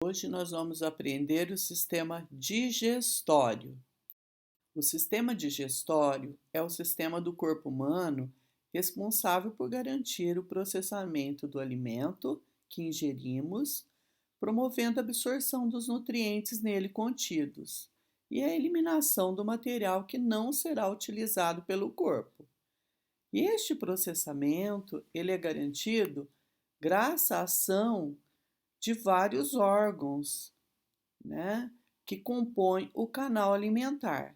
Hoje nós vamos aprender o sistema digestório. O sistema digestório é o sistema do corpo humano responsável por garantir o processamento do alimento que ingerimos, promovendo a absorção dos nutrientes nele contidos e a eliminação do material que não será utilizado pelo corpo. E este processamento, ele é garantido graças à ação de vários órgãos, né, que compõem o canal alimentar,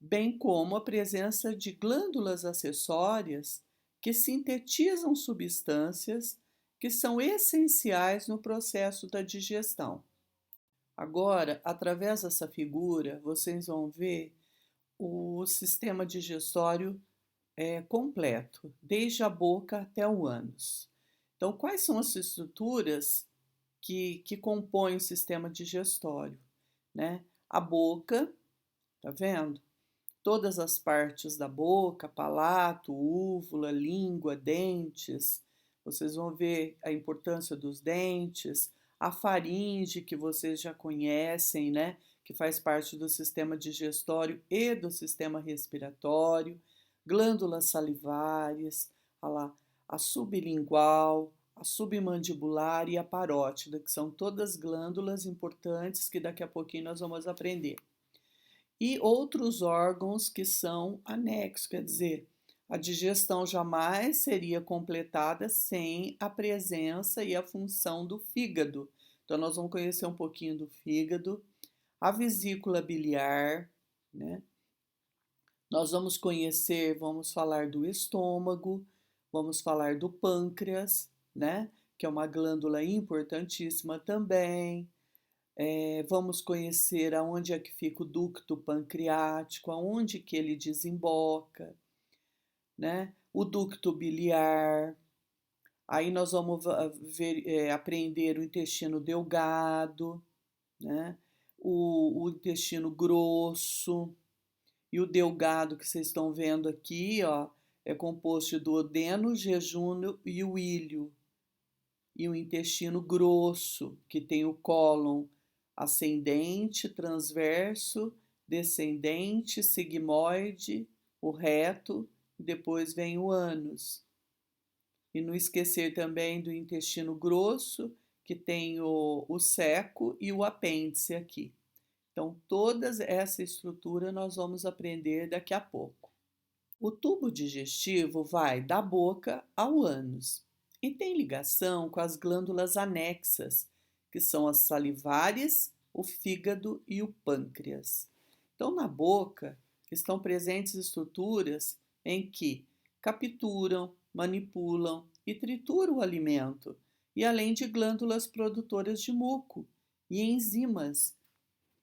bem como a presença de glândulas acessórias que sintetizam substâncias que são essenciais no processo da digestão. Agora, através dessa figura, vocês vão ver o sistema digestório completo, desde a boca até o ânus. Então, quais são as estruturas que compõem o sistema digestório, né? A boca, tá vendo? Todas as partes da boca, palato, úvula, língua, dentes. Vocês vão ver a importância dos dentes, a faringe, que vocês já conhecem, né? Que faz parte do sistema digestório e do sistema respiratório, glândulas salivares, a sublingual, a submandibular e a parótida, que são todas glândulas importantes que daqui a pouquinho nós vamos aprender. E outros órgãos que são anexos, quer dizer, a digestão jamais seria completada sem a presença e a função do fígado. Então, nós vamos conhecer um pouquinho do fígado, a vesícula biliar, né? Nós vamos conhecer, vamos falar do estômago, vamos falar do pâncreas, né? Que é uma glândula importantíssima também. Vamos conhecer aonde é que fica o ducto pancreático, aonde que ele desemboca, né? O ducto biliar. Aí nós vamos aprender o intestino delgado, né? O intestino grosso. E o delgado que vocês estão vendo aqui, ó, é composto do duodeno, jejúnio e o íleo. E o intestino grosso, que tem o cólon ascendente, transverso, descendente, sigmoide, o reto, e depois vem o ânus. E não esquecer também do intestino grosso, que tem o seco e o apêndice aqui. Então, toda essa estrutura nós vamos aprender daqui a pouco. O tubo digestivo vai da boca ao ânus e tem ligação com as glândulas anexas, que são as salivares, o fígado e o pâncreas. Então, na boca estão presentes estruturas em que capturam, manipulam e trituram o alimento, e além de glândulas produtoras de muco e enzimas,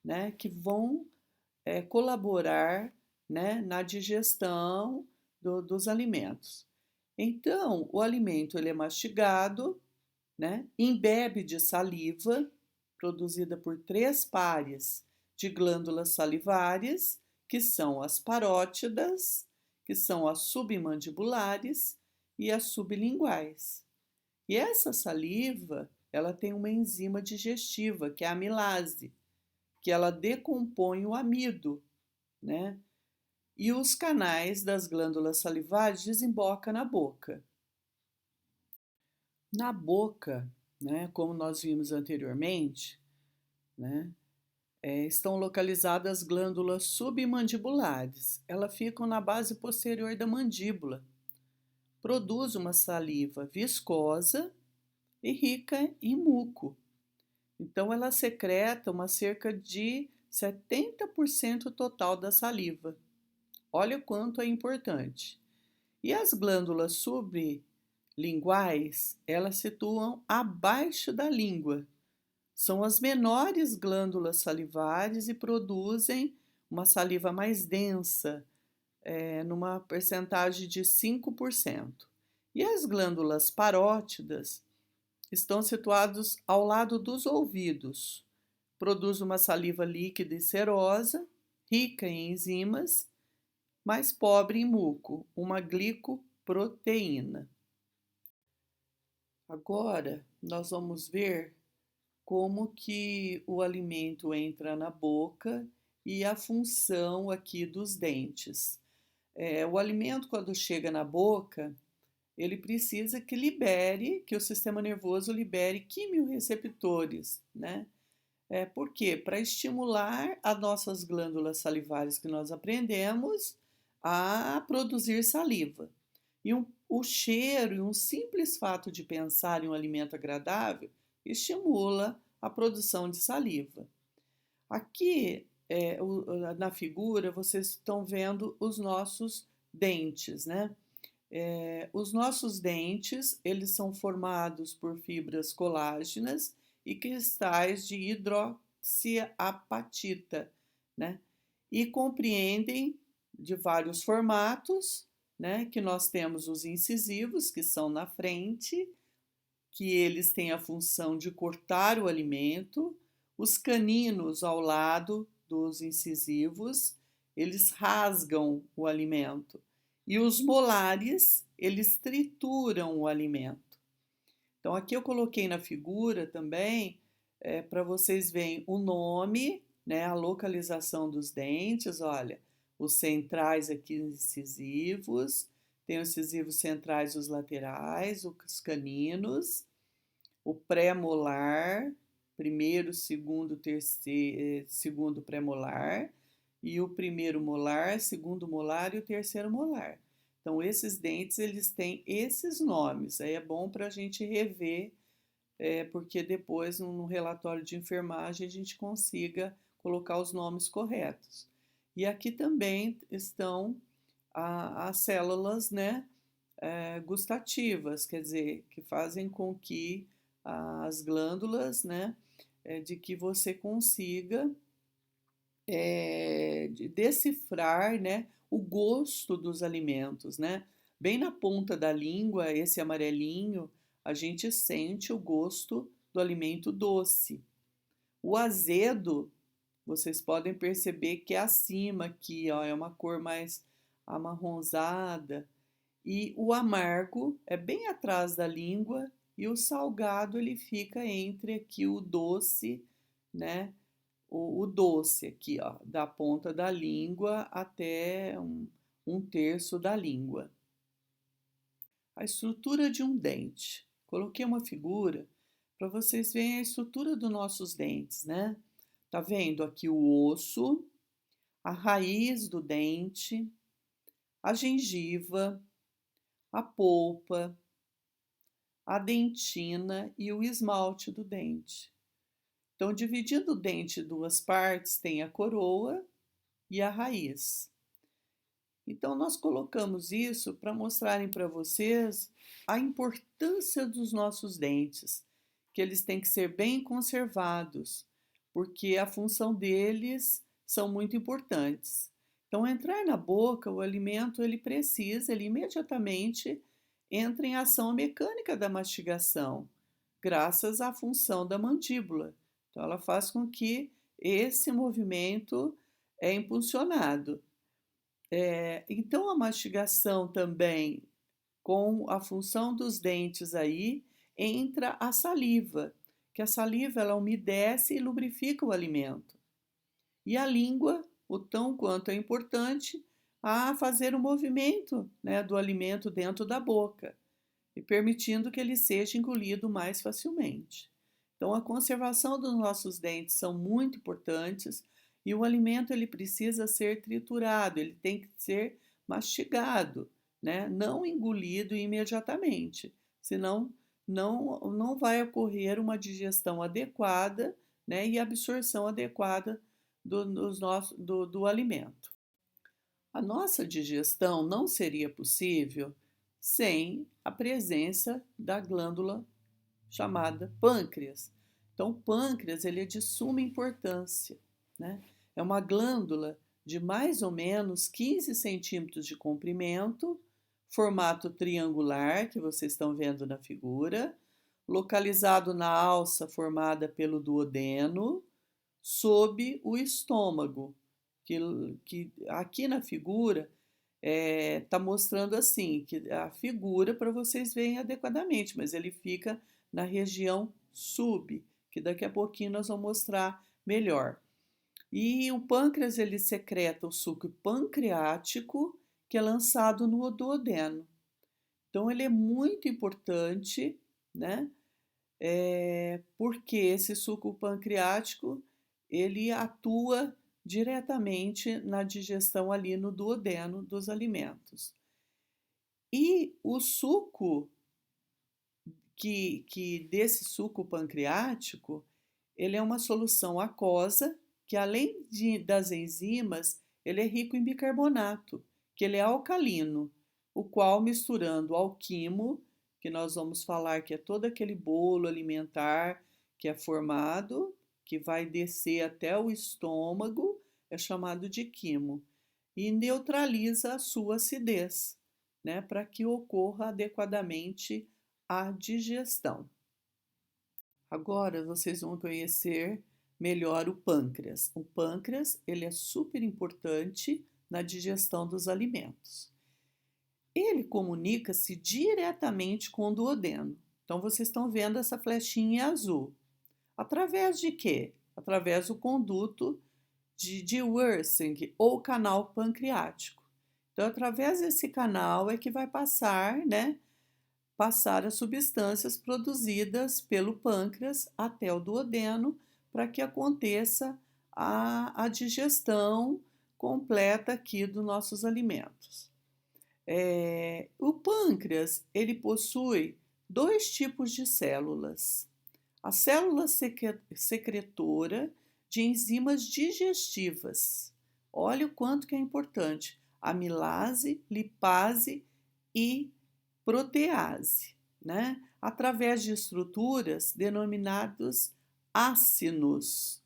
né, que vão colaborar, né, na digestão dos alimentos. Então, o alimento ele é mastigado, né, embebe de saliva, produzida por 3 pares de glândulas salivares, que são as parótidas, que são as submandibulares e as sublinguais. E essa saliva, ela tem uma enzima digestiva, que é a amilase, que ela decompõe o amido, né? E os canais das glândulas salivares desembocam na boca. Na boca, né, como nós vimos anteriormente, né, estão localizadas as glândulas submandibulares. Elas ficam na base posterior da mandíbula. Produz uma saliva viscosa e rica em muco. Então, ela secreta uma cerca de 70% total da saliva. Olha o quanto é importante. E as glândulas sublinguais, elas situam abaixo da língua. São as menores glândulas salivares e produzem uma saliva mais densa, numa percentagem de 5%. E as glândulas parótidas estão situados ao lado dos ouvidos. Produz uma saliva líquida e serosa, rica em enzimas, mas pobre em muco, uma glicoproteína. Agora nós vamos ver como que o alimento entra na boca e a função aqui dos dentes. O alimento, quando chega na boca, ele precisa que o sistema nervoso libere quimiorreceptores, né? Por quê? Para estimular as nossas glândulas salivares que nós aprendemos a produzir saliva. O cheiro e um simples fato de pensar em um alimento agradável estimula a produção de saliva. Aqui, na figura, vocês estão vendo os nossos dentes, né? Os nossos dentes, eles são formados por fibras colágenas e cristais de hidroxiapatita, né? E compreendem de vários formatos, né? Que nós temos os incisivos, que são na frente, que eles têm a função de cortar o alimento, os caninos ao lado dos incisivos, eles rasgam o alimento. E os molares, eles trituram o alimento. Então, aqui eu coloquei na figura também, para vocês verem o nome, né, a localização dos dentes, olha, os centrais aqui incisivos, tem os incisivos centrais, os laterais, os caninos, o pré-molar, primeiro, segundo, terceiro, segundo pré-molar, e o primeiro molar, segundo molar e o terceiro molar. Então, esses dentes, eles têm esses nomes. Aí é bom para a gente rever, porque depois, no relatório de enfermagem, a gente consiga colocar os nomes corretos. E aqui também estão as células, né, gustativas, quer dizer, que fazem com que as glândulas, né, de que você consiga decifrar, né, o gosto dos alimentos, né? Bem na ponta da língua, esse amarelinho, a gente sente o gosto do alimento doce. O azedo, vocês podem perceber que é acima aqui, ó, é uma cor mais amarronzada. E o amargo é bem atrás da língua e o salgado ele fica entre aqui o doce, né? O doce aqui, ó, da ponta da língua até um terço da língua. A estrutura de um dente. Coloquei uma figura para vocês verem a estrutura dos nossos dentes, né? Tá vendo aqui o osso, a raiz do dente, a gengiva, a polpa, a dentina e o esmalte do dente. Então, dividindo o dente em duas partes, tem a coroa e a raiz. Então, nós colocamos isso para mostrarem para vocês a importância dos nossos dentes, que eles têm que ser bem conservados, porque a função deles são muito importantes. Então, entrar na boca, o alimento ele imediatamente entra em ação mecânica da mastigação, graças à função da mandíbula. Então, ela faz com que esse movimento é impulsionado. Então, a mastigação também, com a função dos dentes aí, entra a saliva, que a saliva ela umedece e lubrifica o alimento. E a língua, o tão quanto é importante, a fazer o movimento, né, do alimento dentro da boca, e permitindo que ele seja engolido mais facilmente. Então, a conservação dos nossos dentes são muito importantes e o alimento ele precisa ser triturado, ele tem que ser mastigado, né? Não engolido imediatamente, senão não vai ocorrer uma digestão adequada, né? E absorção adequada do alimento. A nossa digestão não seria possível sem a presença da glândula chamada pâncreas. Então, o pâncreas ele é de suma importância, né? É uma glândula de mais ou menos 15 centímetros de comprimento, formato triangular, que vocês estão vendo na figura, localizado na alça formada pelo duodeno, sob o estômago, que aqui na figura está mostrando assim, que a figura para vocês verem adequadamente, mas ele fica na região sub, que daqui a pouquinho nós vamos mostrar melhor. E o pâncreas ele secreta o suco pancreático, que é lançado no duodeno. Então ele é muito importante, né? Porque esse suco pancreático ele atua diretamente na digestão ali no duodeno dos alimentos. E o suco que desse suco pancreático, ele é uma solução aquosa que além das enzimas, ele é rico em bicarbonato, que ele é alcalino, o qual misturando ao quimo, que nós vamos falar que é todo aquele bolo alimentar que é formado, que vai descer até o estômago, é chamado de quimo, e neutraliza a sua acidez, né, para que ocorra adequadamente a digestão. Agora vocês vão conhecer melhor o pâncreas. O pâncreas, ele é super importante na digestão dos alimentos. Ele comunica-se diretamente com o duodeno. Então vocês estão vendo essa flechinha azul. Através de quê? Através do conduto de Wirsing ou canal pancreático. Então, através desse canal é que vai passar, né? Passar as substâncias produzidas pelo pâncreas até o duodeno para que aconteça a digestão completa aqui dos nossos alimentos. O pâncreas ele possui dois tipos de células. A célula secretora de enzimas digestivas. Olha o quanto que é importante. Amilase, lipase e protease, né? Através de estruturas denominadas ácinos.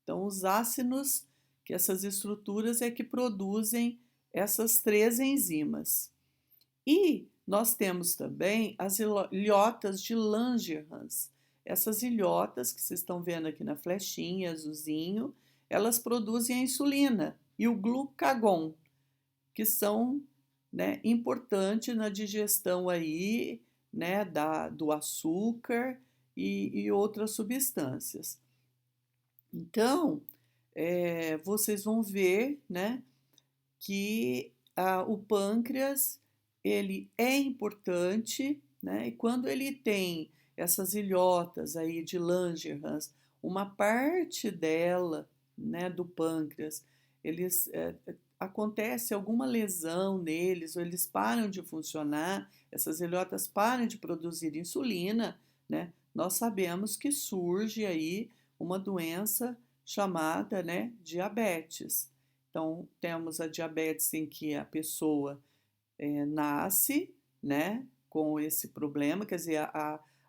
Então, os ácinos, que essas estruturas é que produzem essas três enzimas. E nós temos também as ilhotas de Langerhans. Essas ilhotas que vocês estão vendo aqui na flechinha, azulzinho, elas produzem a insulina e o glucagon, que são, né, importantes na digestão aí, né, do açúcar e outras substâncias. Então, vocês vão ver, né, que o pâncreas ele é importante, né, e quando ele tem essas ilhotas aí de Langerhans, uma parte dela, né, do pâncreas, eles acontece alguma lesão neles, ou eles param de funcionar, essas ilhotas param de produzir insulina, né? Nós sabemos que surge aí uma doença chamada, né, diabetes. Então, temos a diabetes em que a pessoa nasce, né, com esse problema, quer dizer,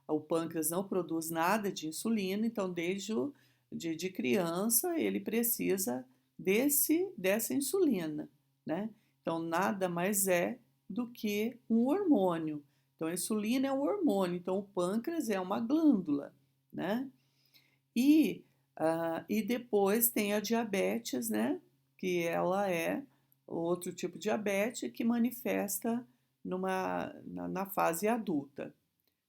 o pâncreas não produz nada de insulina, então de criança ele precisa dessa insulina, né? Então nada mais é do que um hormônio. Então a insulina é um hormônio, então o pâncreas é uma glândula, né? E depois tem a diabetes, né? Que ela é outro tipo de diabetes que manifesta na fase adulta,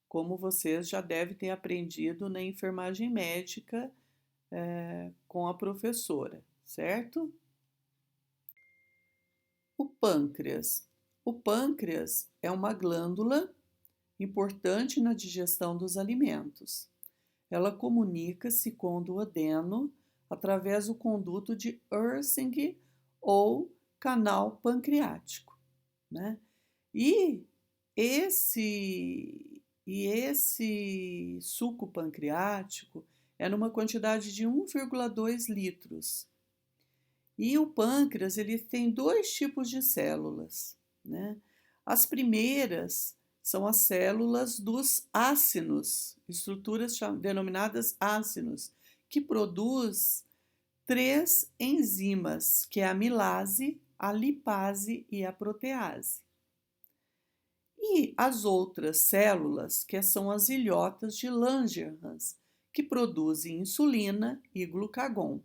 como vocês já devem ter aprendido na enfermagem médica com a professora, certo? O pâncreas. O pâncreas é uma glândula importante na digestão dos alimentos. Ela comunica-se com o duodeno através do conduto de Wirsing ou canal pancreático, né? E esse suco pancreático é numa quantidade de 1,2 litros. E o pâncreas ele tem dois tipos de células, né? As primeiras são as células dos ácinos, estruturas denominadas ácinos, que produz três enzimas, que é a amilase, a lipase e a protease. E as outras células, que são as ilhotas de Langerhans, que produzem insulina e glucagon.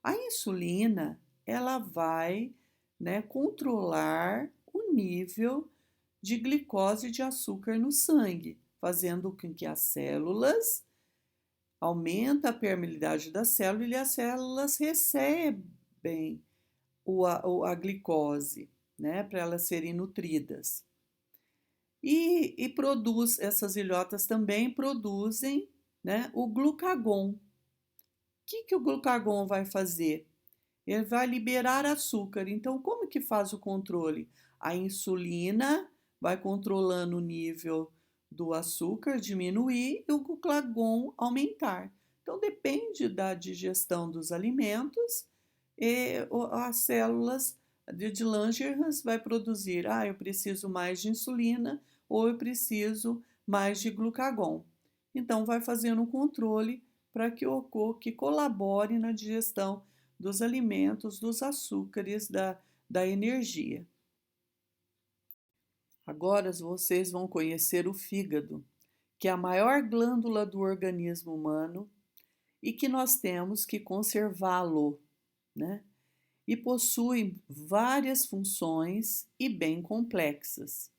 A insulina, ela vai, né, controlar o nível de glicose e de açúcar no sangue, fazendo com que as células aumenta a permeabilidade da célula e as células recebem a glicose, né, para elas serem nutridas. E produz, essas ilhotas também produzem, né, o glucagon. O que o glucagon vai fazer? Ele vai liberar açúcar. Então, como que faz o controle? A insulina vai controlando o nível do açúcar diminuir e o glucagon aumentar. Então, depende da digestão dos alimentos e as células de Langerhans vai produzir, eu preciso mais de insulina ou eu preciso mais de glucagon. Então, vai fazendo um controle para que colabore na digestão dos alimentos, dos açúcares, da energia. Agora vocês vão conhecer o fígado, que é a maior glândula do organismo humano e que nós temos que conservá-lo, né? E possui várias funções e bem complexas.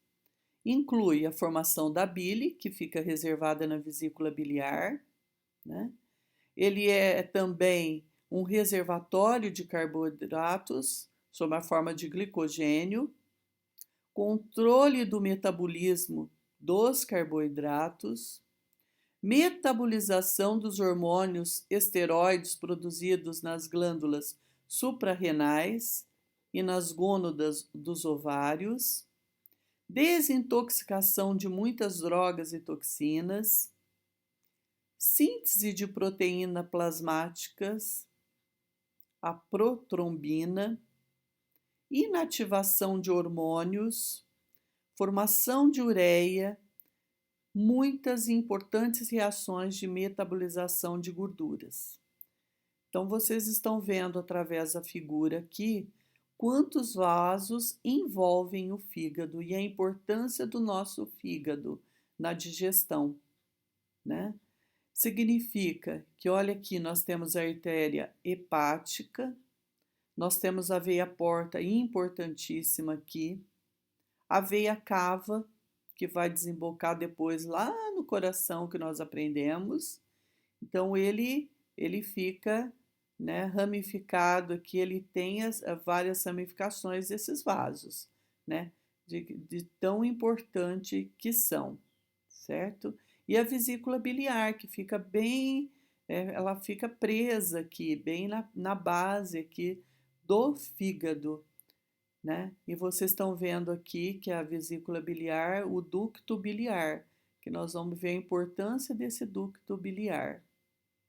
Inclui a formação da bile, que fica reservada na vesícula biliar, né? Ele é também um reservatório de carboidratos sob a forma de glicogênio, controle do metabolismo dos carboidratos, metabolização dos hormônios esteroides produzidos nas glândulas suprarrenais e nas gônadas dos ovários, desintoxicação de muitas drogas e toxinas, síntese de proteína plasmáticas, a protrombina, inativação de hormônios, formação de ureia, muitas importantes reações de metabolização de gorduras. Então, vocês estão vendo através da figura aqui quantos vasos envolvem o fígado e a importância do nosso fígado na digestão, né? Significa que, olha aqui, nós temos a artéria hepática, nós temos a veia porta importantíssima aqui, a veia cava, que vai desembocar depois lá no coração que nós aprendemos. Então, ele fica, né, ramificado aqui, ele tem várias ramificações desses vasos, né, de tão importante que são, certo? E a vesícula biliar, que fica bem, ela fica presa aqui, bem na base aqui do fígado, né? E vocês estão vendo aqui que a vesícula biliar, o ducto biliar, que nós vamos ver a importância desse ducto biliar,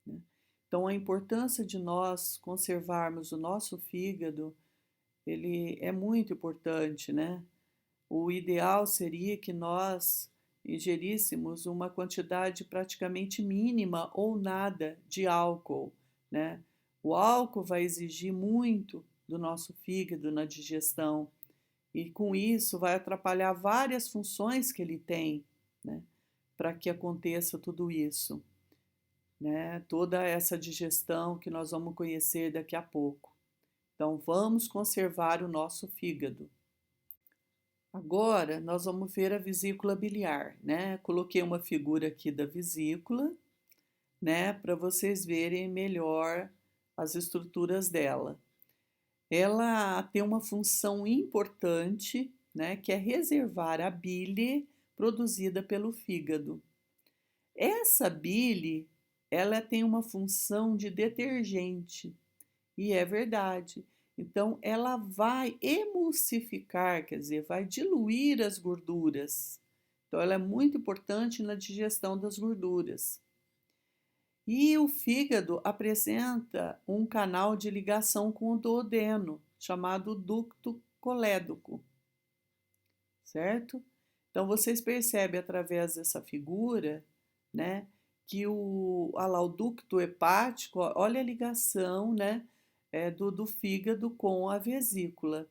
né? Então, a importância de nós conservarmos o nosso fígado, ele é muito importante, né? O ideal seria que nós ingeríssemos uma quantidade praticamente mínima ou nada de álcool, né? O álcool vai exigir muito do nosso fígado na digestão e com isso vai atrapalhar várias funções que ele tem, né? Para que aconteça tudo isso, né? Toda essa digestão que nós vamos conhecer daqui a pouco. Então, vamos conservar o nosso fígado. Agora, nós vamos ver a vesícula biliar, né? Coloquei uma figura aqui da vesícula, né? Para vocês verem melhor as estruturas dela. Ela tem uma função importante, né? Que é reservar a bile produzida pelo fígado. Essa bile, ela tem uma função de detergente, e é verdade. Então, ela vai emulsificar, quer dizer, vai diluir as gorduras. Então, ela é muito importante na digestão das gorduras. E o fígado apresenta um canal de ligação com o duodeno, chamado ducto colédoco, certo? Então, vocês percebem através dessa figura, né, que o ducto hepático, olha a ligação, né, do fígado com a vesícula.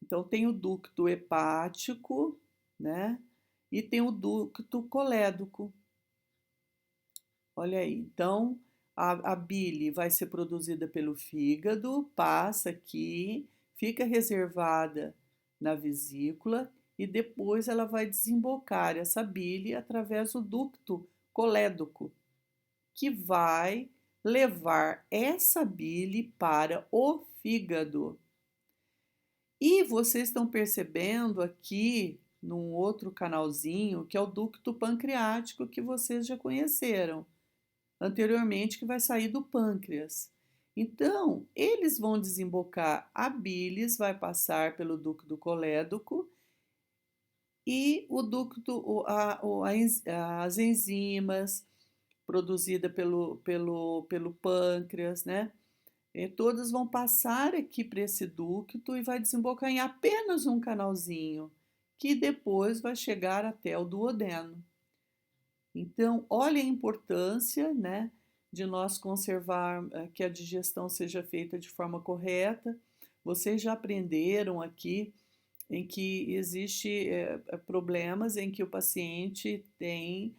Então, tem o ducto hepático, né? E tem o ducto colédoco. Olha aí. Então, a bile vai ser produzida pelo fígado, passa aqui, fica reservada na vesícula e depois ela vai desembocar essa bile através do ducto colédoco, que vai levar essa bile para o fígado. E vocês estão percebendo aqui, num outro canalzinho, que é o ducto pancreático que vocês já conheceram anteriormente, que vai sair do pâncreas. Então, eles vão desembocar a bilis, vai passar pelo ducto colédoco e o ducto, as enzimas produzidas pelo pâncreas, né? E todas vão passar aqui para esse ducto e vai desembocar em apenas um canalzinho, que depois vai chegar até o duodeno. Então, olha a importância, né, de nós conservar que a digestão seja feita de forma correta. Vocês já aprenderam aqui em que existe problemas em que o paciente tem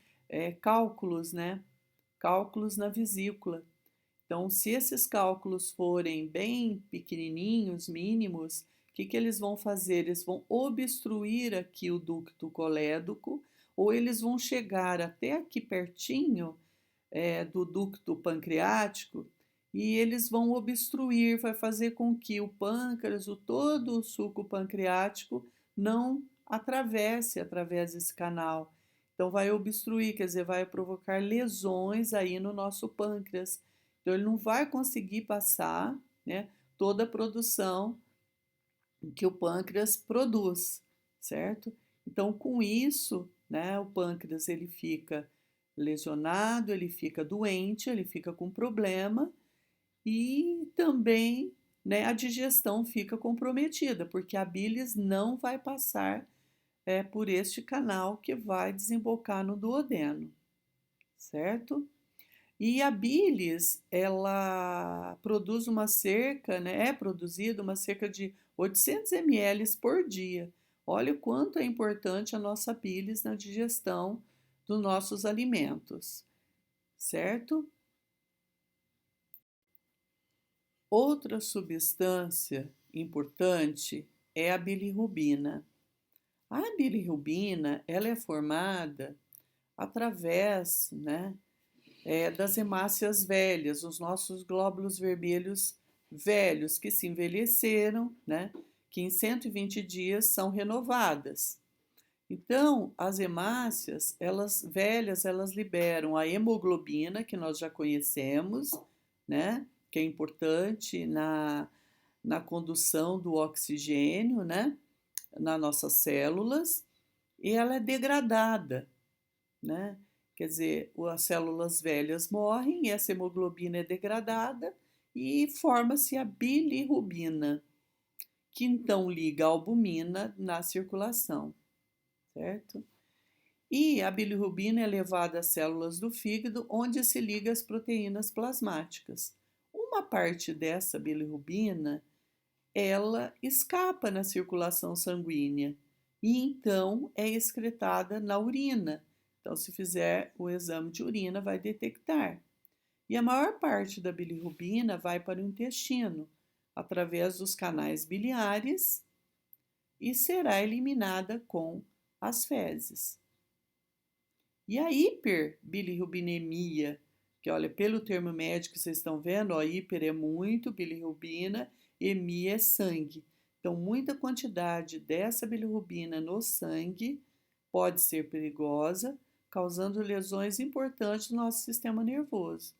cálculos, né, cálculos na vesícula. Então, se esses cálculos forem bem pequenininhos, mínimos, o que eles vão fazer? Eles vão obstruir aqui o ducto colédoco ou eles vão chegar até aqui pertinho do ducto pancreático e eles vão obstruir, vai fazer com que o pâncreas, todo o suco pancreático não atravesse através desse canal. Então vai obstruir, quer dizer, vai provocar lesões aí no nosso pâncreas. Então ele não vai conseguir passar, né, toda a produção que o pâncreas produz, certo? Então com isso, né, o pâncreas ele fica lesionado, ele fica doente, ele fica com problema e também, né, a digestão fica comprometida, porque a bilis não vai passar por este canal que vai desembocar no duodeno, certo? E a bilis, ela produz uma cerca, né, é produzida uma cerca de 800 ml por dia. Olha o quanto é importante a nossa bilis na digestão dos nossos alimentos, certo? Outra substância importante é a bilirrubina. A bilirrubina, ela é formada através, né, das hemácias velhas, os nossos glóbulos vermelhos velhos que se envelheceram, né, que em 120 dias são renovadas. Então, as hemácias, elas velhas, elas liberam a hemoglobina, que nós já conhecemos, né, que é importante na condução do oxigênio, né, nas nossas células, e ela é degradada, né? Quer dizer, as células velhas morrem e essa hemoglobina é degradada e forma-se a bilirrubina, que então liga a albumina na circulação, certo? E a bilirrubina é levada às células do fígado, onde se liga às proteínas plasmáticas. Uma parte dessa bilirrubina, ela escapa na circulação sanguínea e então é excretada na urina. Então, se fizer o exame de urina, vai detectar. E a maior parte da bilirrubina vai para o intestino, através dos canais biliares e será eliminada com as fezes. E a hiperbilirrubinemia, que olha, pelo termo médico vocês estão vendo, ó, hiper é muito bilirrubina, hemia é sangue. Então, muita quantidade dessa bilirrubina no sangue pode ser perigosa, causando lesões importantes no nosso sistema nervoso,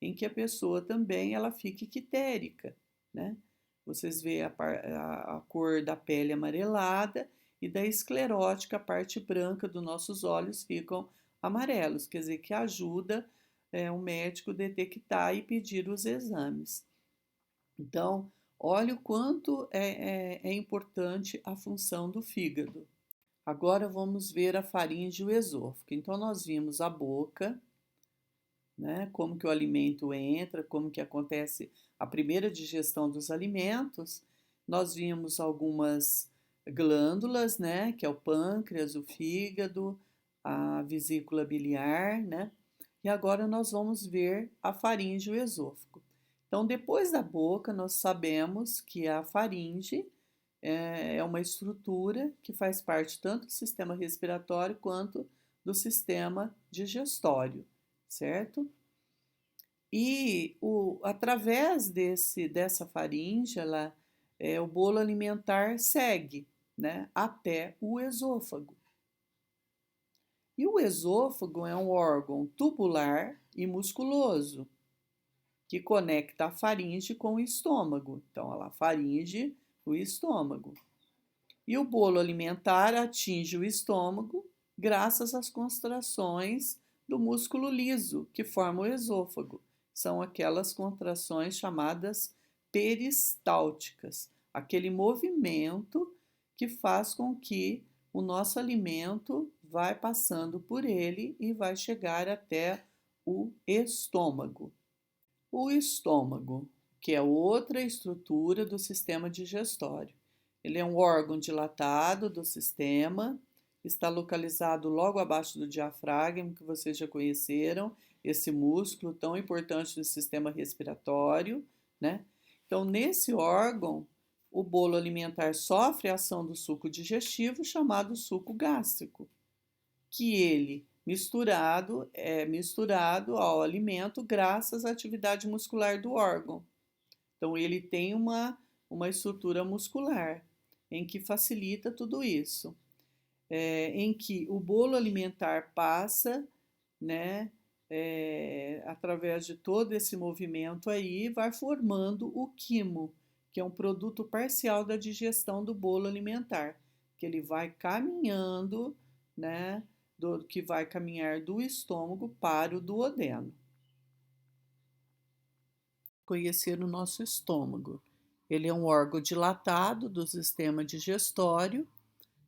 em que a pessoa também ela fica ictérica, né? Vocês veem a cor da pele amarelada e da esclerótica, a parte branca dos nossos olhos ficam amarelos, quer dizer que ajuda o médico detectar e pedir os exames. Então, olha o quanto é importante a função do fígado. Agora vamos ver a faringe e o esôfago. Então, nós vimos a boca, né, como que o alimento entra, como que acontece a primeira digestão dos alimentos. Nós vimos algumas glândulas, né, que é o pâncreas, o fígado, a vesícula biliar, né? E agora nós vamos ver a faringe e o esôfago. Então, depois da boca, nós sabemos que a faringe é uma estrutura que faz parte tanto do sistema respiratório quanto do sistema digestório, certo? E através dessa faringe, o bolo alimentar segue, né, até o esôfago. E o esôfago é um órgão tubular e musculoso que conecta a faringe com o estômago. Então, a faringe, o estômago. E o bolo alimentar atinge o estômago graças às contrações do músculo liso que forma o esôfago. São aquelas contrações chamadas peristálticas, aquele movimento que faz com que o nosso alimento vai passando por ele e vai chegar até o estômago. O estômago, que é outra estrutura do sistema digestório. Ele é um órgão dilatado do sistema, está localizado logo abaixo do diafragma, que vocês já conheceram, esse músculo tão importante do sistema respiratório, né? Então, nesse órgão, o bolo alimentar sofre a ação do suco digestivo, chamado suco gástrico, que ele é misturado ao alimento graças à atividade muscular do órgão. Então, ele tem uma estrutura muscular em que facilita tudo isso, em que o bolo alimentar passa, né, através de todo esse movimento aí, vai formando o quimo, que é um produto parcial da digestão do bolo alimentar, que ele vai caminhando, né, que vai caminhar do estômago para o duodeno. Conhecer o nosso estômago. Ele é um órgão dilatado do sistema digestório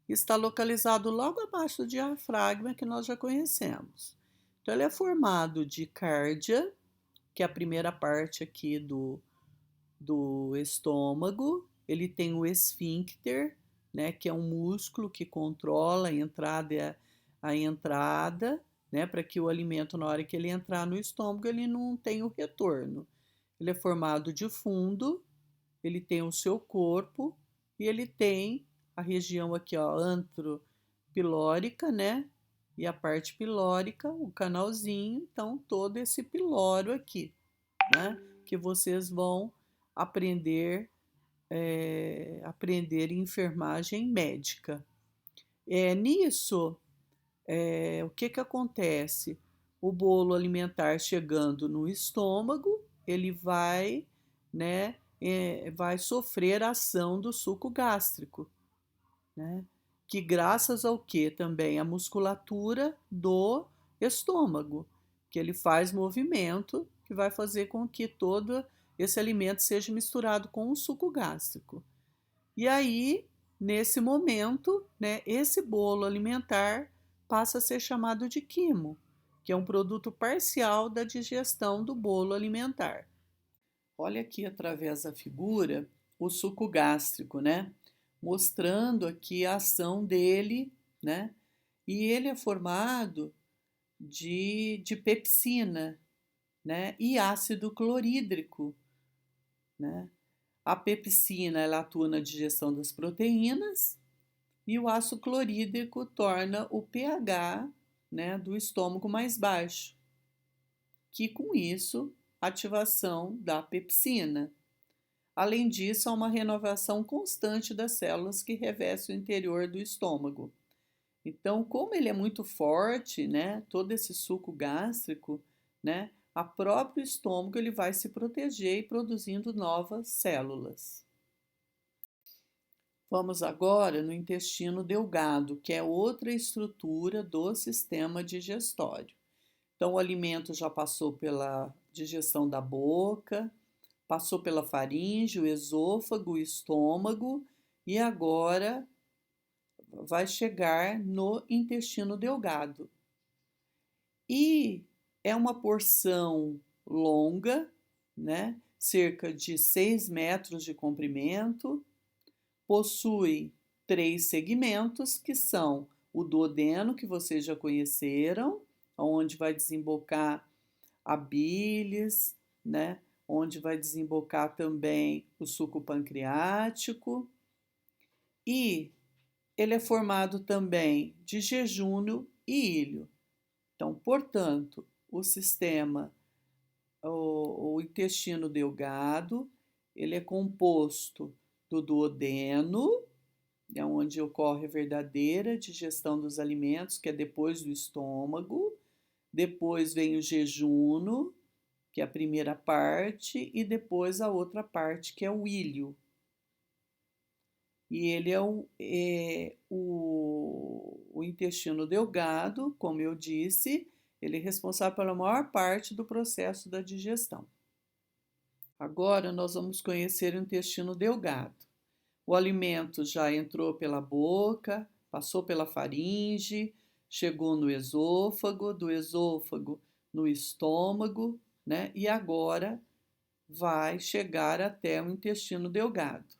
e está localizado logo abaixo do diafragma, que nós já conhecemos. Então, ele é formado de cárdia, que é a primeira parte aqui do estômago. Ele tem o esfíncter, né, que é um músculo que controla a entrada, né, para que o alimento, na hora que ele entrar no estômago, ele não tenha o retorno. Ele é formado de fundo, ele tem o seu corpo e ele tem a região aqui, ó, antropilórica, né? E a parte pilórica, o canalzinho, então todo esse pilório aqui, né? Que vocês vão aprender em enfermagem médica. Nisso, o que que acontece? O bolo alimentar chegando no estômago, ele vai, né, vai sofrer a ação do suco gástrico, né? Que graças ao que também a musculatura do estômago, que ele faz movimento que vai fazer com que todo esse alimento seja misturado com o suco gástrico. E aí, nesse momento, né, esse bolo alimentar passa a ser chamado de quimo, que é um produto parcial da digestão do bolo alimentar. Olha aqui através da figura o suco gástrico, né? Mostrando aqui a ação dele, né? E ele é formado de pepsina, né? E ácido clorídrico, né? A pepsina ela atua na digestão das proteínas e o ácido clorídrico torna o pH, né, do estômago mais baixo, que com isso ativação da pepsina. Além disso, há uma renovação constante das células que revestem o interior do estômago. Então, como ele é muito forte, né, todo esse suco gástrico, né, a próprio estômago ele vai se proteger e produzindo novas células. Vamos agora no intestino delgado, que é outra estrutura do sistema digestório. Então, o alimento já passou pela digestão da boca, passou pela faringe, o esôfago, o estômago e agora vai chegar no intestino delgado. E é uma porção longa, né? Cerca de 6 metros de comprimento, possui 3 segmentos que são o duodeno, que vocês já conheceram, onde vai desembocar a bilis, né? Onde vai desembocar também o suco pancreático. E ele é formado também de jejúnio e íleo. Então, portanto, o sistema o intestino delgado, ele é composto do duodeno, é onde ocorre a verdadeira digestão dos alimentos, que é depois do estômago. Depois vem o jejuno, que é a primeira parte, e depois a outra parte, que é o íleo. E ele é o intestino delgado, como eu disse, ele é responsável pela maior parte do processo da digestão. Agora nós vamos conhecer o intestino delgado. O alimento já entrou pela boca, passou pela faringe, chegou no esôfago, do esôfago no estômago, né? E agora vai chegar até o intestino delgado.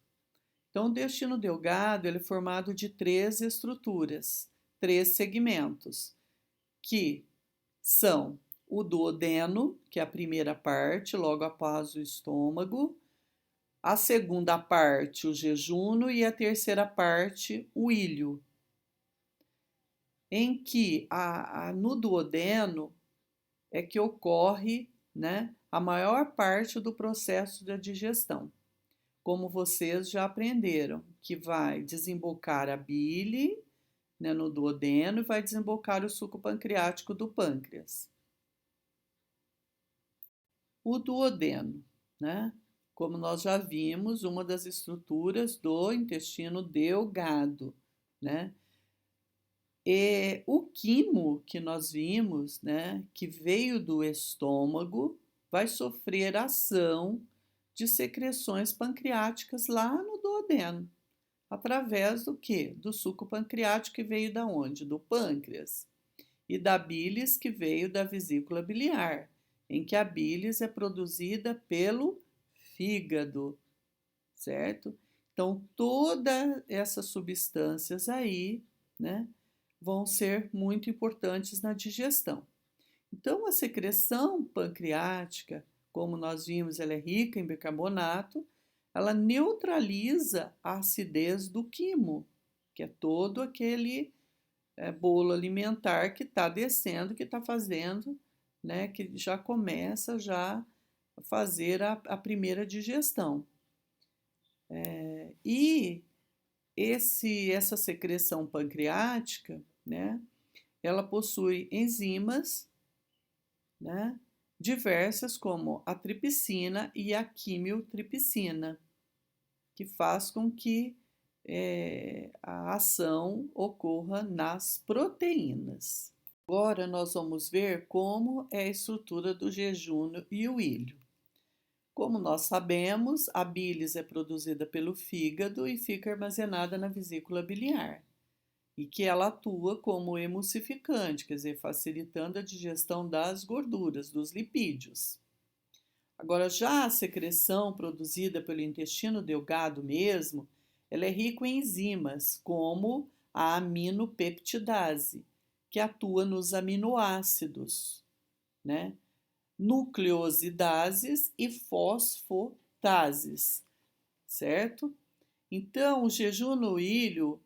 Então, o intestino delgado ele é formado de 3 estruturas, 3 segmentos, que são o duodeno, que é a primeira parte, logo após o estômago, a segunda parte, o jejuno, e a terceira parte, o íleo, em que no duodeno é que ocorre, né, a maior parte do processo da digestão. Como vocês já aprenderam, que vai desembocar a bile, né, no duodeno e vai desembocar o suco pancreático do pâncreas. O duodeno, né? Como nós já vimos, uma das estruturas do intestino delgado, né? E o quimo que nós vimos, né, que veio do estômago, vai sofrer ação de secreções pancreáticas lá no duodeno, através do quê? Do suco pancreático que veio da onde? Do pâncreas. E da bilis que veio da vesícula biliar, em que a bilis é produzida pelo fígado, certo? Então, todas essas substâncias aí, né, vão ser muito importantes na digestão. Então, a secreção pancreática, como nós vimos, ela é rica em bicarbonato, ela neutraliza a acidez do quimo, que é todo aquele bolo alimentar que está descendo, que está fazendo, né, que já começa já a fazer a primeira digestão. E essa secreção pancreática, né, ela possui enzimas, né, diversas como a tripsina e a quimiotripsina, que faz com que a ação ocorra nas proteínas. Agora nós vamos ver como é a estrutura do jejuno e o ilho. Como nós sabemos, a bilis é produzida pelo fígado e fica armazenada na vesícula biliar, e que ela atua como emulsificante, quer dizer, facilitando a digestão das gorduras, dos lipídios. Agora, já a secreção produzida pelo intestino delgado mesmo, ela é rica em enzimas, como a aminopeptidase, que atua nos aminoácidos, né? Nucleosidases e fosfotases, certo? Então, o jejum no ilho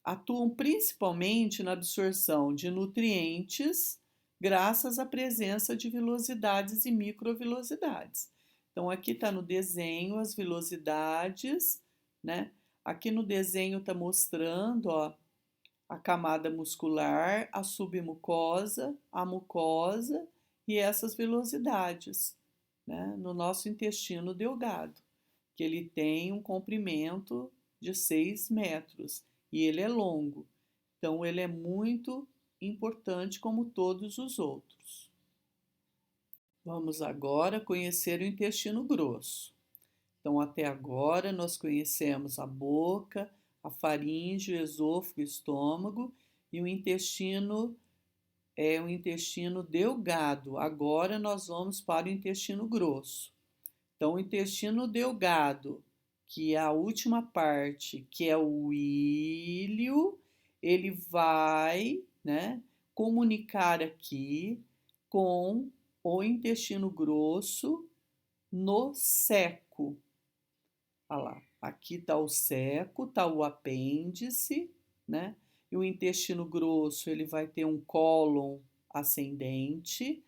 atuam principalmente na absorção de nutrientes, graças à presença de vilosidades e microvilosidades. Então, aqui está no desenho as vilosidades, né? Aqui no desenho está mostrando, ó, a camada muscular, a submucosa, a mucosa e essas vilosidades, né? No nosso intestino delgado, que ele tem um comprimento de 6 metros e ele é longo. Então, ele é muito importante como todos os outros. Vamos agora conhecer o intestino grosso. Então, até agora, nós conhecemos a boca, a faringe, o esôfago, o estômago e o intestino é o intestino delgado. Agora, nós vamos para o intestino grosso. Então, o intestino delgado, que é a última parte, que é o íleo, ele vai, né, comunicar aqui com o intestino grosso no seco. Olha lá, aqui está o seco, está o apêndice, né? E o intestino grosso ele vai ter um cólon ascendente.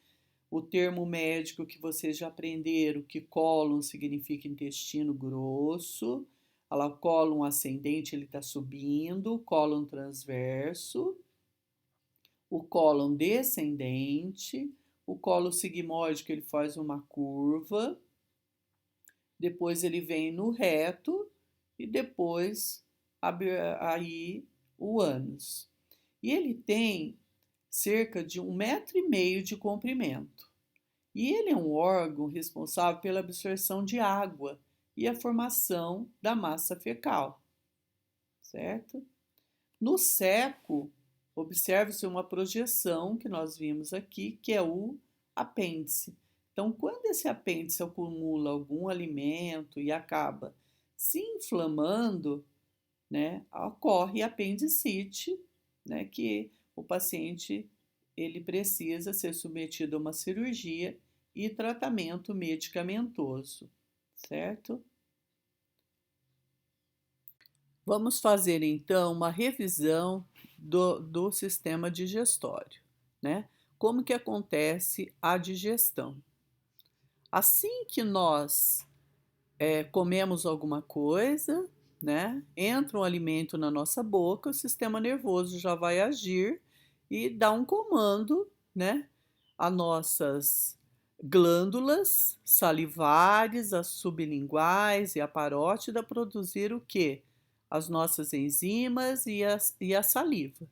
o termo médico que vocês já aprenderam, que cólon significa intestino grosso. Olha lá, o cólon ascendente ele está subindo, o cólon transverso, o cólon descendente, o cólon sigmoide que ele faz uma curva, depois ele vem no reto e depois aí o ânus. E ele tem cerca de 1,5 metro de comprimento. E ele é um órgão responsável pela absorção de água e a formação da massa fecal, certo? No seco, observe-se uma projeção que nós vimos aqui, que é o apêndice. Então, quando esse apêndice acumula algum alimento e acaba se inflamando, né, ocorre apendicite, né, que o paciente ele precisa ser submetido a uma cirurgia e tratamento medicamentoso, certo? Vamos fazer então uma revisão do sistema digestório, né? Como que acontece a digestão? Assim que nós comemos alguma coisa, né? Entra um alimento na nossa boca, o sistema nervoso já vai agir e dá um comando, né? A nossas glândulas salivares, as sublinguais e a parótida produzir o quê? As nossas enzimas e a saliva.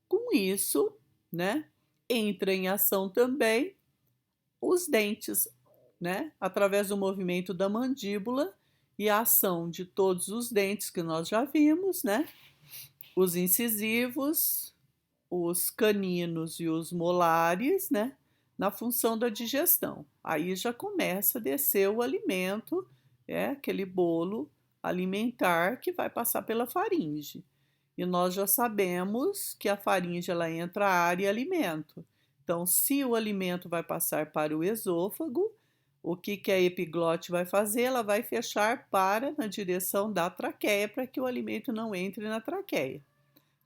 Com isso, né? Entra em ação também os dentes, né? Através do movimento da mandíbula e a ação de todos os dentes que nós já vimos, né? Os incisivos, os caninos e os molares, né? Na função da digestão. Aí já começa a descer o alimento, aquele bolo alimentar que vai passar pela faringe. E nós já sabemos que a faringe ela entra ar e alimento. Então, se o alimento vai passar para o esôfago, o que a epiglote vai fazer? Ela vai fechar na direção da traqueia para que o alimento não entre na traqueia.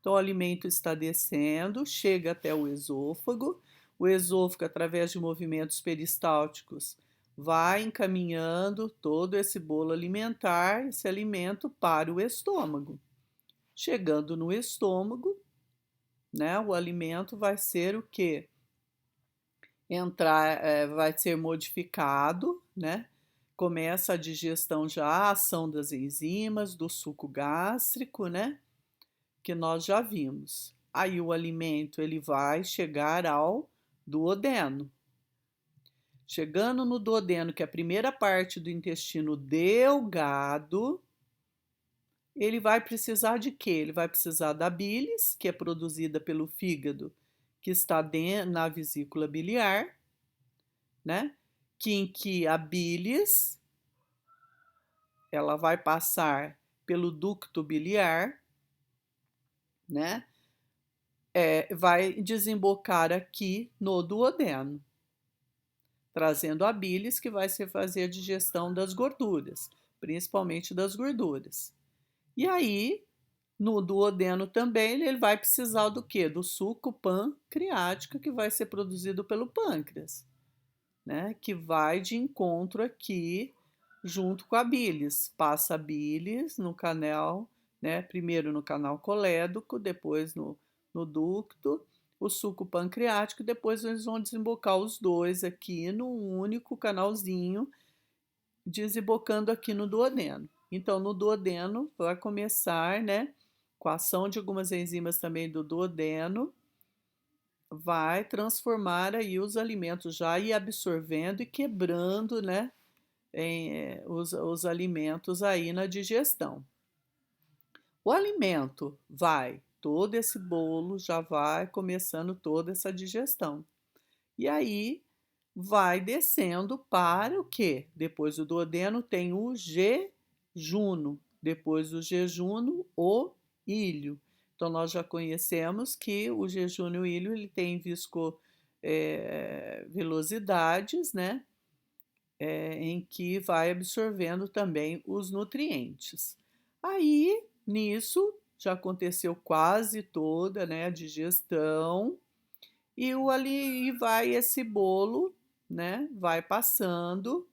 Então, o alimento está descendo, chega até o esôfago através de movimentos peristálticos, vai encaminhando todo esse bolo alimentar, esse alimento para o estômago. Chegando no estômago, né, o alimento vai ser o quê? Vai ser modificado, né? Começa a digestão já, a ação das enzimas, do suco gástrico, né? Que nós já vimos. Aí o alimento ele vai chegar ao duodeno. Chegando no duodeno, que é a primeira parte do intestino delgado, ele vai precisar de quê? Ele vai precisar da bilis, que é produzida pelo fígado, que está na vesícula biliar, né? Em que a bilis ela vai passar pelo ducto biliar, né? Vai desembocar aqui no duodeno, trazendo a bilis que vai se fazer a digestão das gorduras, principalmente das gorduras. E aí, no duodeno também, ele vai precisar do quê? Do suco pancreático que vai ser produzido pelo pâncreas, né? Que vai de encontro aqui junto com a bilis. Passa a bilis no canal, né? Primeiro no canal colédoco, depois no ducto, o suco pancreático, depois eles vão desembocar os dois aqui num único canalzinho, desembocando aqui no duodeno. Então, no duodeno vai começar, né? Com a ação de algumas enzimas também do duodeno, vai transformar aí os alimentos já e absorvendo e quebrando, né? Os alimentos aí na digestão. O alimento vai, todo esse bolo já vai começando toda essa digestão. E aí vai descendo para o quê? Depois do duodeno tem o jejuno, depois do jejuno o ilho. Então nós já conhecemos que o jejuno e o ilho ele tem velocidades, né? Em que vai absorvendo também os nutrientes. Aí, nisso, já aconteceu quase toda, né, a digestão, e vai esse bolo, né? Vai passando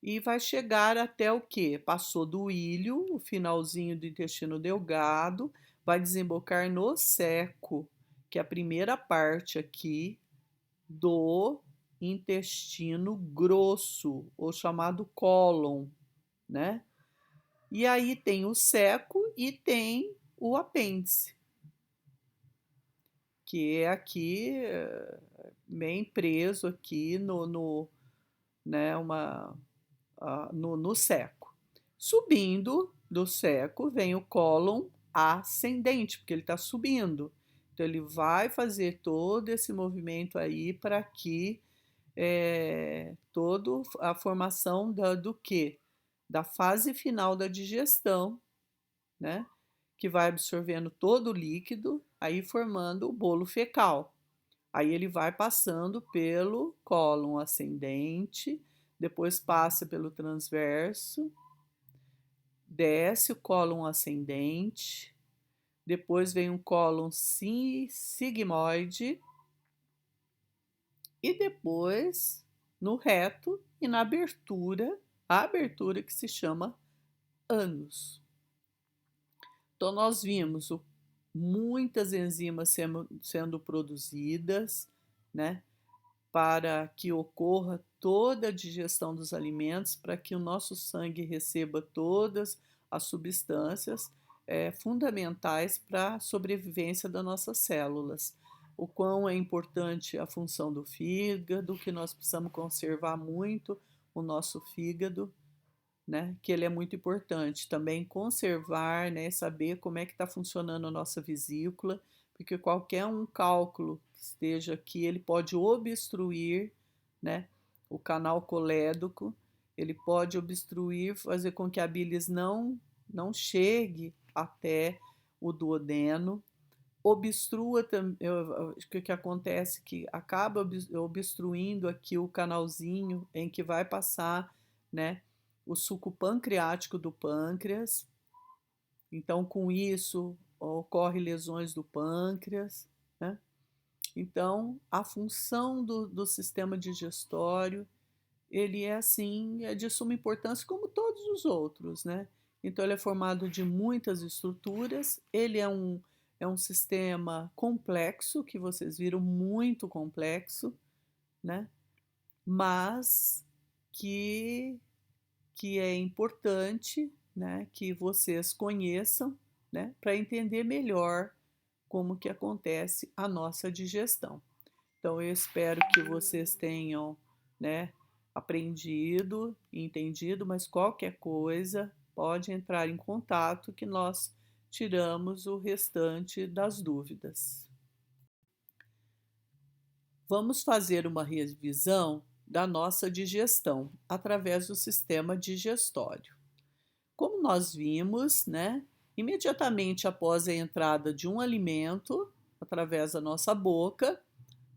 e vai chegar até o quê? Passou do ilho, o finalzinho do intestino delgado, vai desembocar no ceco, que é a primeira parte aqui do intestino grosso, ou chamado cólon, né? E aí tem o ceco e tem o apêndice, que é aqui bem preso aqui né, no seco. Subindo do seco vem o cólon ascendente, porque ele está subindo. Então ele vai fazer todo esse movimento aí para que toda a formação do quê? Da fase final da digestão, né? Que vai absorvendo todo o líquido, aí formando o bolo fecal. Aí ele vai passando pelo cólon ascendente, depois passa pelo transverso, desce o cólon ascendente, depois vem um cólon sigmoide e depois no reto e na abertura, a abertura que se chama ânus. Então nós vimos muitas enzimas sendo produzidas, né, para que ocorra toda a digestão dos alimentos, para que o nosso sangue receba todas as substâncias fundamentais para a sobrevivência das nossas células. O quão é importante a função do fígado, que nós precisamos conservar muito o nosso fígado, né? Que ele é muito importante. Também conservar, né? Saber como é que está funcionando a nossa vesícula, porque qualquer um cálculo que esteja aqui, ele pode obstruir, né? O canal colédoco, ele pode obstruir, fazer com que a bilis não chegue até o duodeno, obstrua também, o que acontece que acaba obstruindo aqui o canalzinho em que vai passar, né, o suco pancreático do pâncreas. Então, com isso, ocorre lesões do pâncreas, né? Então, a função do sistema digestório, ele é assim, é de suma importância como todos os outros, né? Então ele é formado de muitas estruturas, ele é um sistema complexo, que vocês viram, muito complexo, né? Mas que, que é importante, né, que vocês conheçam, né, para entender melhor como que acontece a nossa digestão. Então eu espero que vocês tenham, né, aprendido, entendido, mas qualquer coisa pode entrar em contato que nós tiramos o restante das dúvidas. Vamos fazer uma revisão da nossa digestão através do sistema digestório. Como nós vimos, né, imediatamente após a entrada de um alimento através da nossa boca,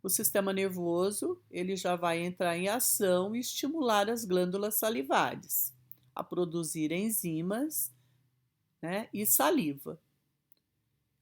o sistema nervoso ele já vai entrar em ação e estimular as glândulas salivares a produzir enzimas, né, e saliva.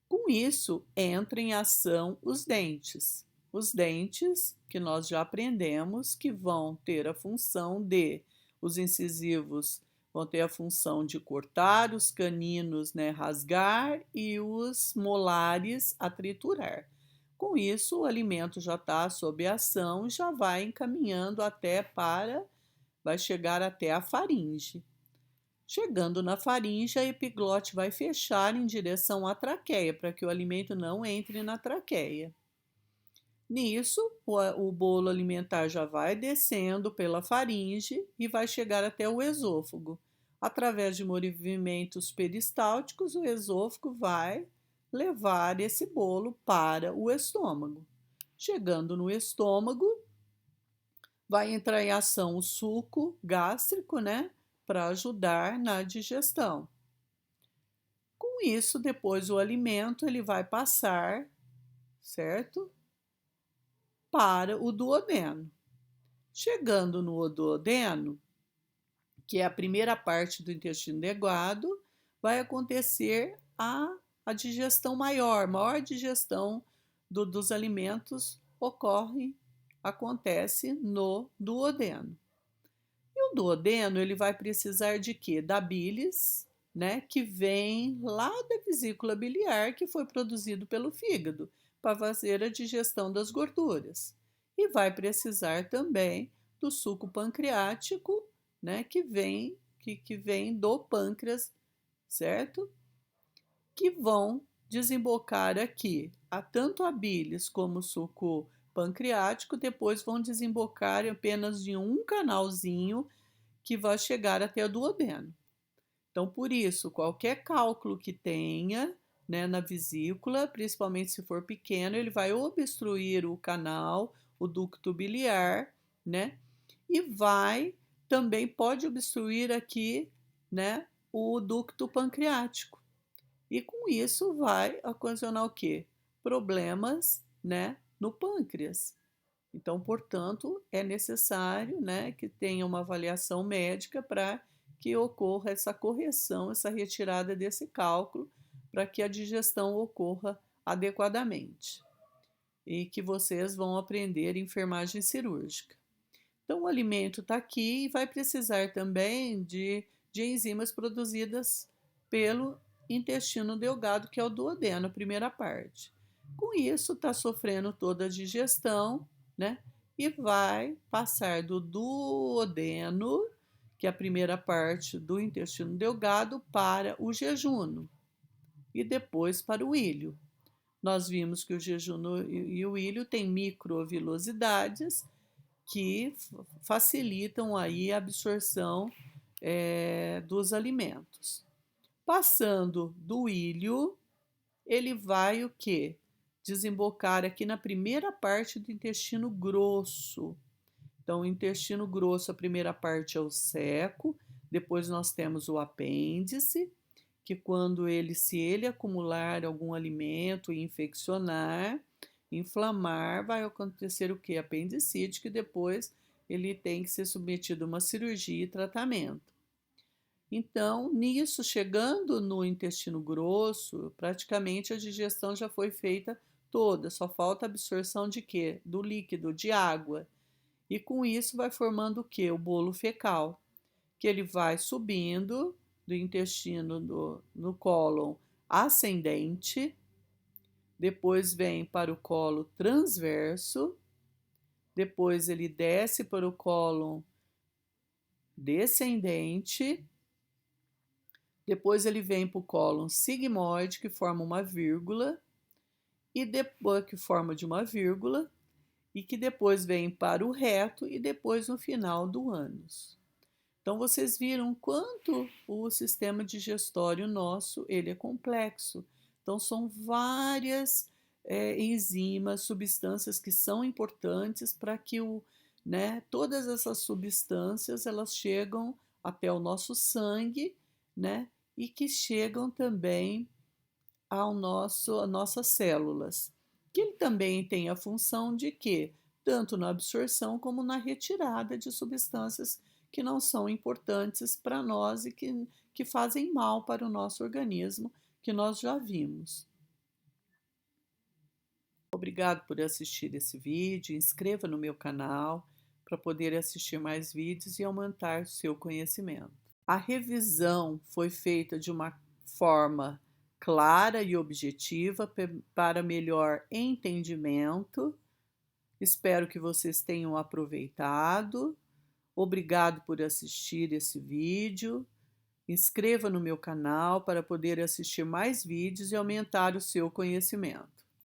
Com isso, entra em ação os dentes. Os dentes, que nós já aprendemos, que vão ter a função de, os incisivos vão ter a função de cortar, os caninos, né, rasgar e os molares a triturar. Com isso, o alimento já está sob ação e já vai encaminhando vai chegar até a faringe. Chegando na faringe, a epiglote vai fechar em direção à traqueia, para que o alimento não entre na traqueia. Nisso, o bolo alimentar já vai descendo pela faringe e vai chegar até o esôfago. Através de movimentos peristálticos, o esôfago vai levar esse bolo para o estômago. Chegando no estômago, vai entrar em ação o suco gástrico, né, para ajudar na digestão. Com isso, depois o alimento ele vai passar, certo? Para o duodeno. Chegando no duodeno, que é a primeira parte do intestino delgado, vai acontecer a digestão maior digestão dos alimentos ocorre acontece no duodeno. E o duodeno, ele vai precisar de quê? Da bilis, né, que vem lá da vesícula biliar, que foi produzido pelo fígado, para fazer a digestão das gorduras. E vai precisar também do suco pancreático, né, que vem do pâncreas, certo? Que vão desembocar aqui, tanto a bilis como o suco pancreático, depois vão desembocar apenas em um canalzinho que vai chegar até o duodeno. Então, por isso, qualquer cálculo que tenha, né, na vesícula, principalmente se for pequeno, ele vai obstruir o canal, o ducto biliar, né? E também pode obstruir aqui, né, o ducto pancreático. E com isso vai ocasionar o quê? Problemas, né, no pâncreas. Então, portanto, é necessário, né, que tenha uma avaliação médica para que ocorra essa correção, essa retirada desse cálculo, para que a digestão ocorra adequadamente. E que vocês vão aprender enfermagem cirúrgica. Então, o alimento está aqui e vai precisar também de enzimas produzidas pelo intestino delgado, que é o duodeno, a primeira parte. Com isso, está sofrendo toda a digestão, né? E vai passar do duodeno, que é a primeira parte do intestino delgado, para o jejuno e depois para o ilho. Nós vimos que o jejuno e o ilho têm microvilosidades que facilitam aí a absorção dos alimentos. Passando do ilho, ele vai o quê? Desembocar aqui na primeira parte do intestino grosso. Então, o intestino grosso, a primeira parte é o ceco, depois nós temos o apêndice, que quando se ele acumular algum alimento e infeccionar, inflamar, vai acontecer o que? Apendicite, que depois ele tem que ser submetido a uma cirurgia e tratamento. Então, nisso, chegando no intestino grosso, praticamente a digestão já foi feita toda, só falta a absorção de quê? Do líquido, de água. E com isso vai formando o quê? O bolo fecal, que ele vai subindo do intestino no cólon ascendente, depois vem para o colo transverso, depois ele desce para o cólon descendente, depois ele vem para o cólon sigmoide, que forma uma vírgula, e depois que forma de uma vírgula, e que depois vem para o reto e depois no final do ânus. Então vocês viram quanto o sistema digestório nosso ele é complexo. Então são várias enzimas, substâncias que são importantes para que todas essas substâncias elas chegam até o nosso sangue, né? E que chegam também às nossas células. Que ele também tem a função de que, tanto na absorção como na retirada de substâncias que não são importantes para nós e que fazem mal para o nosso organismo, que nós já vimos. Obrigado por assistir esse vídeo, inscreva no meu canal para poder assistir mais vídeos e aumentar seu conhecimento. A revisão foi feita de uma forma clara e objetiva para melhor entendimento. Espero que vocês tenham aproveitado. Obrigado por assistir esse vídeo. Inscreva no meu canal para poder assistir mais vídeos e aumentar o seu conhecimento.